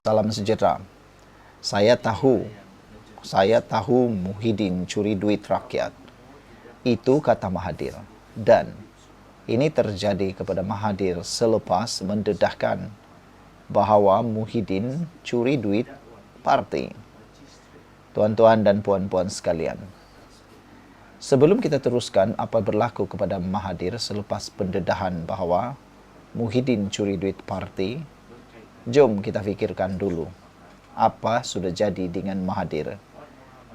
Salam sejahtera. Saya tahu Muhyiddin curi duit rakyat. Itu kata Mahathir. Dan ini terjadi kepada Mahathir selepas mendedahkan bahawa Muhyiddin curi duit parti. Tuan-tuan dan puan-puan sekalian, sebelum kita teruskan apa berlaku kepada Mahathir selepas pendedahan bahawa Muhyiddin curi duit parti, jom kita fikirkan dulu apa sudah jadi dengan Mahathir.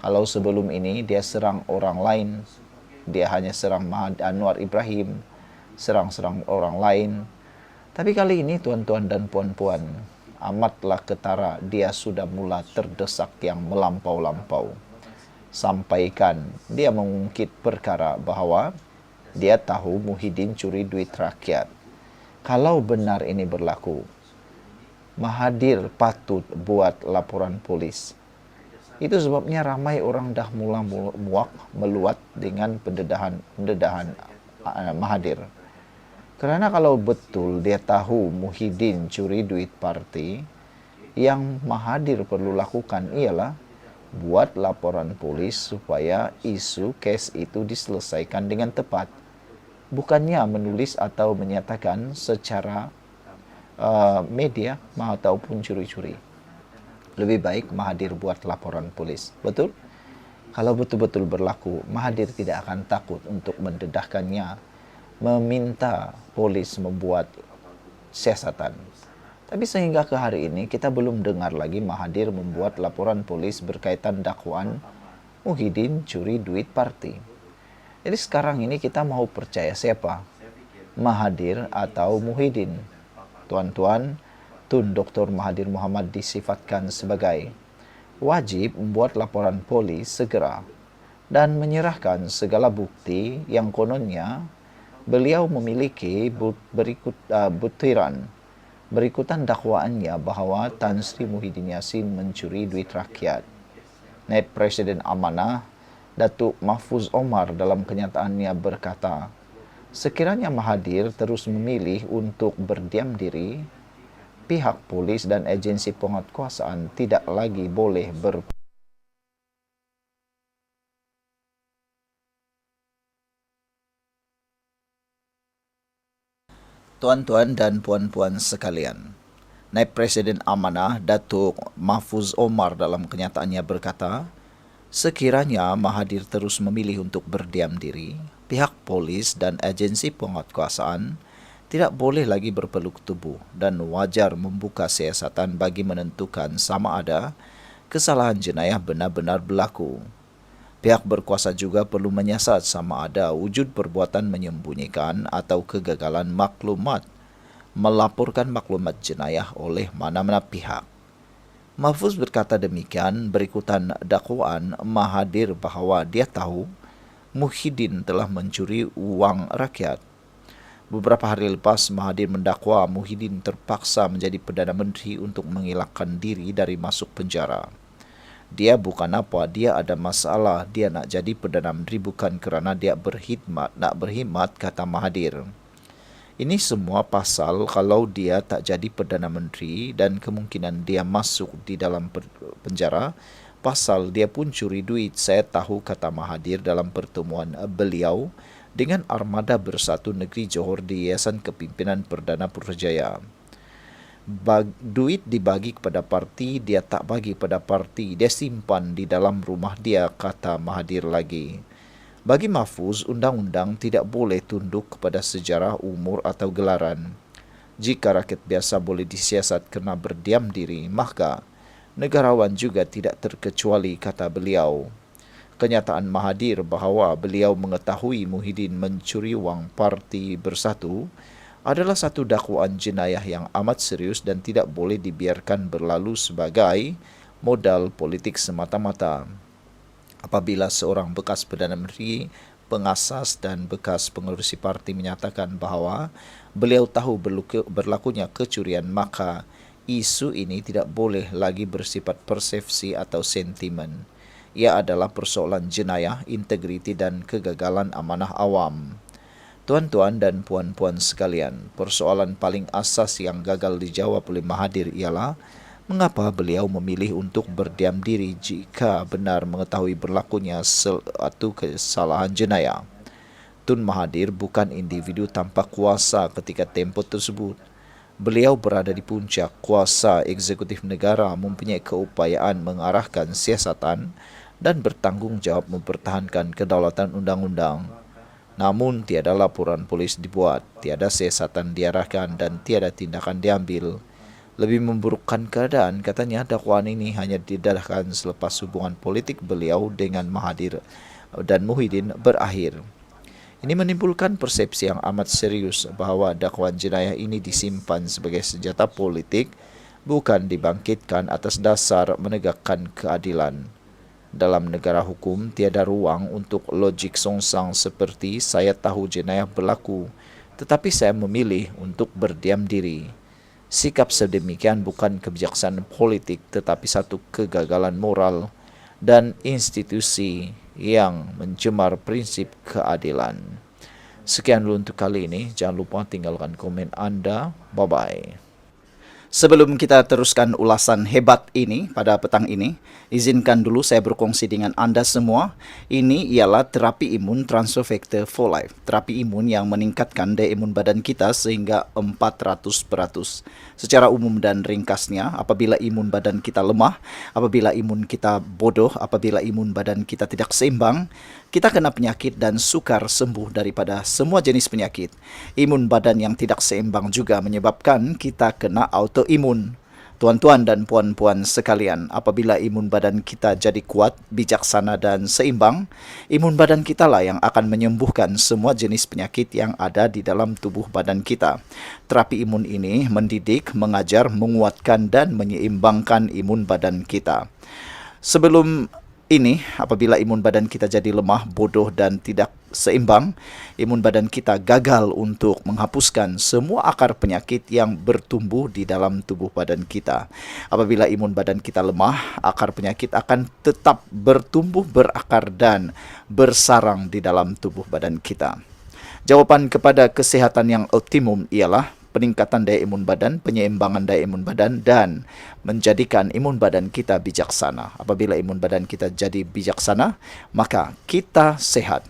Kalau sebelum ini dia serang orang lain, dia hanya serang Anwar Ibrahim, serang-serang orang lain. Tapi kali ini tuan-tuan dan puan-puan, amatlah ketara dia sudah mula terdesak yang melampau-lampau. Sampaikan dia mengungkit perkara bahawa dia tahu Muhyiddin curi duit rakyat. Kalau benar ini berlaku, Mahathir patut buat laporan polis. Itu sebabnya ramai orang dah mula muak meluat dengan pendedahan Mahathir. Kerana kalau betul dia tahu Muhyiddin curi duit parti, yang Mahathir perlu lakukan ialah buat laporan polis supaya isu kes itu diselesaikan dengan tepat. Bukannya menulis atau menyatakan secara media ataupun curi-curi. Lebih baik Mahathir buat laporan polis. Betul? Kalau betul-betul berlaku, Mahathir tidak akan takut untuk mendedahkannya, meminta polis membuat siasatan. Tapi sehingga ke hari ini kita belum dengar lagi Mahathir membuat laporan polis berkaitan dakwaan Muhyiddin curi duit parti. Jadi sekarang ini kita mau percaya siapa? Mahathir atau Muhyiddin? Tuan-tuan, Tun Dr. Mahathir Mohamad disifatkan sebagai wajib membuat laporan polis segera dan menyerahkan segala bukti yang kononnya beliau memiliki berikutan dakwaannya bahawa Tan Sri Muhyiddin Yassin mencuri duit rakyat. Naib Presiden Amanah Datuk Mahfuz Omar dalam kenyataannya berkata, sekiranya Mahathir terus memilih untuk berdiam diri, pihak polis dan agensi penguatkuasaan tidak lagi boleh Tuan-tuan dan puan-puan sekalian, Naib Presiden Amanah Datuk Mahfuz Omar dalam kenyataannya berkata, sekiranya Mahathir terus memilih untuk berdiam diri, pihak polis dan agensi penguatkuasaan tidak boleh lagi berpeluk tubuh dan wajar membuka siasatan bagi menentukan sama ada kesalahan jenayah benar-benar berlaku. Pihak berkuasa juga perlu menyiasat sama ada wujud perbuatan menyembunyikan atau kegagalan maklumat melaporkan maklumat jenayah oleh mana-mana pihak. Mahfuz berkata demikian berikutan dakwaan Mahathir bahawa dia tahu Muhyiddin telah mencuri uang rakyat. Beberapa hari lepas, Mahathir mendakwa Muhyiddin terpaksa menjadi Perdana Menteri untuk mengelakkan diri dari masuk penjara. Dia bukan apa, dia ada masalah, dia nak jadi Perdana Menteri bukan kerana dia nak berkhidmat, kata Mahathir. Ini semua pasal kalau dia tak jadi Perdana Menteri dan kemungkinan dia masuk di dalam penjara, pasal dia pun curi duit, saya tahu, kata Mahathir dalam pertemuan beliau dengan Armada Bersatu Negeri Johor di Yayasan Kepimpinan Perdana Putrajaya. Duit dibagi kepada parti, dia tak bagi pada parti, dia simpan di dalam rumah dia, kata Mahathir lagi. Bagi Mahfuz, undang-undang tidak boleh tunduk kepada sejarah, umur atau gelaran. Jika rakyat biasa boleh disiasat kerana berdiam diri, maka negarawan juga tidak terkecuali, kata beliau. Kenyataan Mahathir bahawa beliau mengetahui Muhyiddin mencuri wang Parti Bersatu adalah satu dakwaan jenayah yang amat serius dan tidak boleh dibiarkan berlalu sebagai modal politik semata-mata. Apabila seorang bekas Perdana Menteri, pengasas dan bekas pengerusi parti menyatakan bahawa beliau tahu berlakunya kecurian, maka isu ini tidak boleh lagi bersifat persepsi atau sentimen. Ia adalah persoalan jenayah, integriti dan kegagalan amanah awam. Tuan-tuan dan puan-puan sekalian, persoalan paling asas yang gagal dijawab oleh Mahathir ialah Mengapa beliau memilih untuk berdiam diri jika benar mengetahui berlakunya suatu kesalahan jenayah? Tun Mahathir bukan individu tanpa kuasa ketika tempoh tersebut. Beliau berada di puncak kuasa eksekutif negara, mempunyai keupayaan mengarahkan siasatan dan bertanggungjawab mempertahankan kedaulatan undang-undang. Namun tiada laporan polis dibuat, tiada siasatan diarahkan dan tiada tindakan diambil. Lebih memburukkan keadaan, katanya dakwaan ini hanya didedahkan selepas hubungan politik beliau dengan Mahathir dan Muhyiddin berakhir. Ini menimbulkan persepsi yang amat serius bahawa dakwaan jenayah ini disimpan sebagai senjata politik, bukan dibangkitkan atas dasar menegakkan keadilan. Dalam negara hukum, tiada ruang untuk logik songsang seperti saya tahu jenayah berlaku, tetapi saya memilih untuk berdiam diri. Sikap sedemikian bukan kebijaksanaan politik, tetapi satu kegagalan moral dan institusi yang mencemar prinsip keadilan. Sekian dulu untuk kali ini. Jangan lupa tinggalkan komen Anda. Bye-bye. Sebelum kita teruskan ulasan hebat ini pada petang ini, izinkan dulu saya berkongsi dengan Anda semua. Ini ialah terapi imun transfer factor for life. Terapi imun yang meningkatkan daya imun badan kita sehingga 400%. Secara umum dan ringkasnya, apabila imun badan kita lemah, apabila imun kita bodoh, apabila imun badan kita tidak seimbang, kita kena penyakit dan sukar sembuh daripada semua jenis penyakit. Imun badan yang tidak seimbang juga menyebabkan kita kena autoimun. Tuan-tuan dan puan-puan sekalian, apabila imun badan kita jadi kuat, bijaksana dan seimbang, imun badan kita lah yang akan menyembuhkan semua jenis penyakit yang ada di dalam tubuh badan kita. Terapi imun ini mendidik, mengajar, menguatkan dan menyeimbangkan imun badan kita. Sebelum ini, apabila imun badan kita jadi lemah, bodoh dan tidak seimbang, imun badan kita gagal untuk menghapuskan semua akar penyakit yang bertumbuh di dalam tubuh badan kita. Apabila imun badan kita lemah, akar penyakit akan tetap bertumbuh, berakar dan bersarang di dalam tubuh badan kita. Jawapan kepada kesehatan yang optimum ialah peningkatan daya imun badan, penyeimbangan daya imun badan, dan menjadikan imun badan kita bijaksana. Apabila imun badan kita jadi bijaksana, maka kita sehat.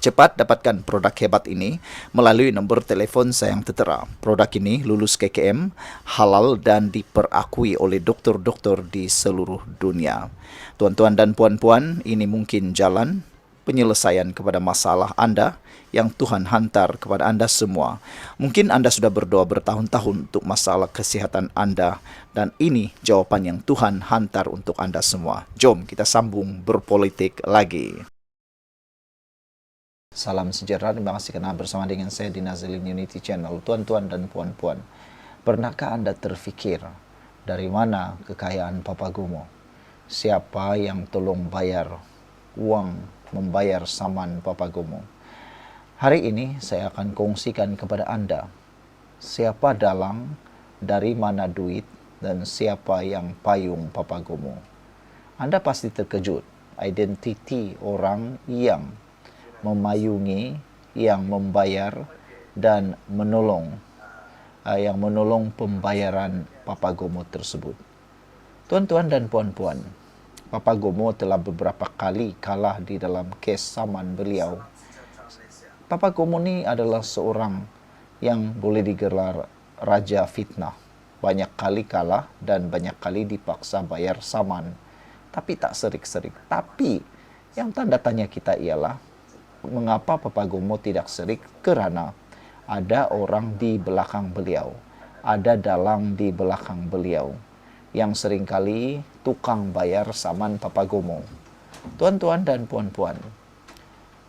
Cepat dapatkan produk hebat ini melalui nombor telefon saya yang tertera. Produk ini lulus KKM, halal dan diperakui oleh doktor-doktor di seluruh dunia. Tuan-tuan dan puan-puan, ini mungkin jalan penyelesaian kepada masalah Anda yang Tuhan hantar kepada Anda semua. Mungkin Anda sudah berdoa bertahun-tahun untuk masalah kesehatan Anda, dan ini jawaban yang Tuhan hantar untuk Anda semua. Jom kita sambung berpolitik lagi. Salam sejahtera, terima kasih kerana bersama dengan saya di Nazilin Unity Channel. Tuan-tuan dan puan-puan, pernahkah Anda terfikir dari mana kekayaan Papa Gomo? Siapa yang tolong bayar uang membayar saman Papa Gomo? Hari ini saya akan kongsikan kepada Anda siapa dalang, dari mana duit, dan siapa yang payung Papa Gomo. Anda pasti terkejut identiti orang yang memayungi, yang membayar dan menolong pembayaran Papa Gomo tersebut. Tuan-tuan dan puan-puan, Papa Gomo telah beberapa kali kalah di dalam kes saman beliau. Papa Gomo ni adalah seorang yang boleh digelar raja fitnah. Banyak kali kalah dan banyak kali dipaksa bayar saman, tapi tak serik-serik. Tapi yang tanda tanya kita ialah, mengapa Papa Gomo tidak serik? Kerana ada orang di belakang beliau, ada dalang di belakang beliau yang seringkali tukang bayar saman Papa Gomo. Tuan-tuan dan puan-puan,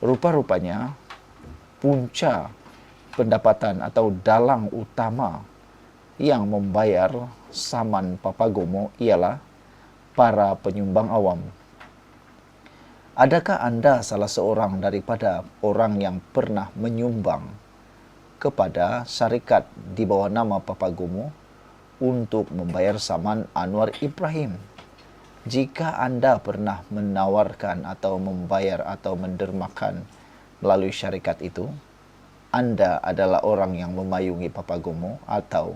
rupa-rupanya punca pendapatan atau dalang utama yang membayar saman Papa Gomo ialah para penyumbang awam. Adakah Anda salah seorang daripada orang yang pernah menyumbang kepada syarikat di bawah nama Papa Gomo untuk membayar saman Anwar Ibrahim? Jika Anda pernah menawarkan atau membayar atau mendermakan melalui syarikat itu, Anda adalah orang yang memayungi Papa Gomo atau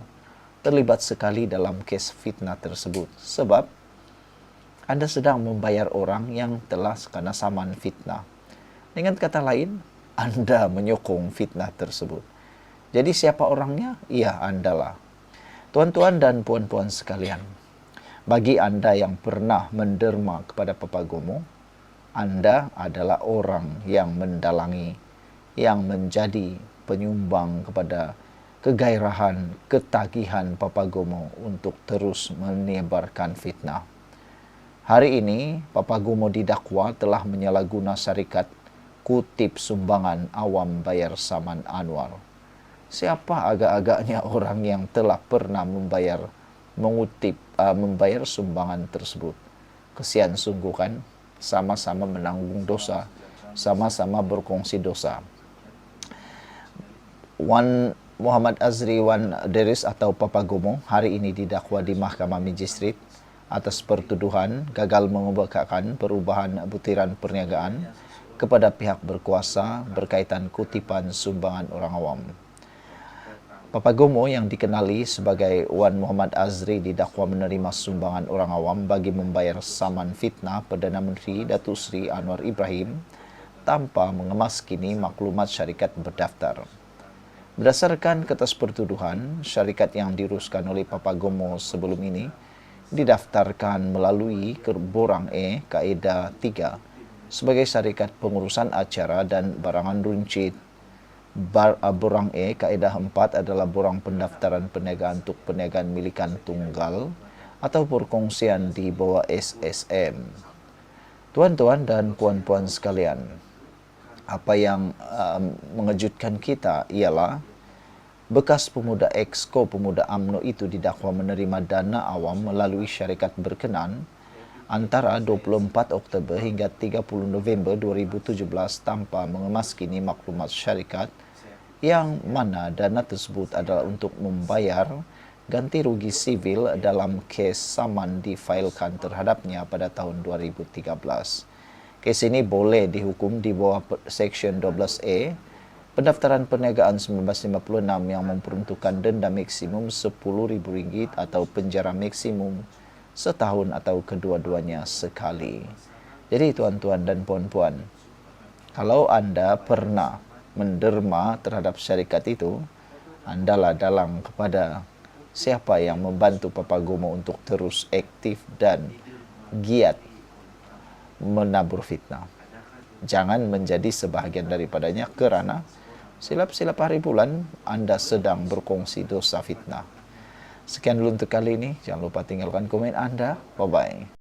terlibat sekali dalam kes fitnah tersebut. Sebab Anda sedang membayar orang yang telah kena saman fitnah. Dengan kata lain, Anda menyokong fitnah tersebut. Jadi siapa orangnya? Ya, Andalah. Tuan-tuan dan puan-puan sekalian, bagi Anda yang pernah menderma kepada Papagomo, Anda adalah orang yang mendalangi, yang menjadi penyumbang kepada kegairahan, ketagihan Papagomo untuk terus menyebarkan fitnah. Hari ini, Papagomo didakwa telah menyalahguna syarikat kutip sumbangan awam bayar saman Anwar. Siapa agak-agaknya orang yang telah pernah membayar sumbangan tersebut? Kesian sungguh kan? Sama-sama menanggung dosa, sama-sama berkongsi dosa. Wan Muhammad Azri Wan Deris atau Papagomo hari ini didakwa di Mahkamah Magistrate atas pertuduhan gagal mengumpulkan perubahan butiran perniagaan kepada pihak berkuasa berkaitan kutipan sumbangan orang awam. Papagomo yang dikenali sebagai Wan Muhammad Azri didakwa menerima sumbangan orang awam bagi membayar saman fitnah Perdana Menteri Datuk Seri Anwar Ibrahim tanpa mengemaskini maklumat syarikat berdaftar. Berdasarkan kertas pertuduhan, syarikat yang diuruskan oleh Papagomo sebelum ini didaftarkan melalui Borang E Kaedah 3 sebagai syarikat pengurusan acara dan barangan runcit. Borang E Kaedah 4 adalah borang pendaftaran perniagaan untuk perniagaan milikan tunggal atau perkongsian di bawah SSM. Tuan-tuan dan puan-puan sekalian, apa yang mengejutkan kita ialah bekas pemuda Exco Pemuda UMNO itu didakwa menerima dana awam melalui syarikat berkenan antara 24 Oktober hingga 30 November 2017 tanpa mengemaskini maklumat syarikat yang mana dana tersebut adalah untuk membayar ganti rugi sivil dalam kes saman difailkan terhadapnya pada tahun 2013. Kes ini boleh dihukum di bawah Seksyen 12A Pendaftaran Perniagaan 1956 yang memperuntukkan denda maksimum RM10.000 atau penjara maksimum setahun atau kedua-duanya sekali. Jadi tuan-tuan dan puan-puan, kalau Anda pernah menderma terhadap syarikat itu, Andalah dalang kepada siapa yang membantu Papagomo untuk terus aktif dan giat menabur fitnah. Jangan menjadi sebahagian daripadanya kerana silap-silap hari bulan Anda sedang berkongsi dosa fitnah. Sekian dulu untuk kali ini. Jangan lupa tinggalkan komen Anda. Bye-bye.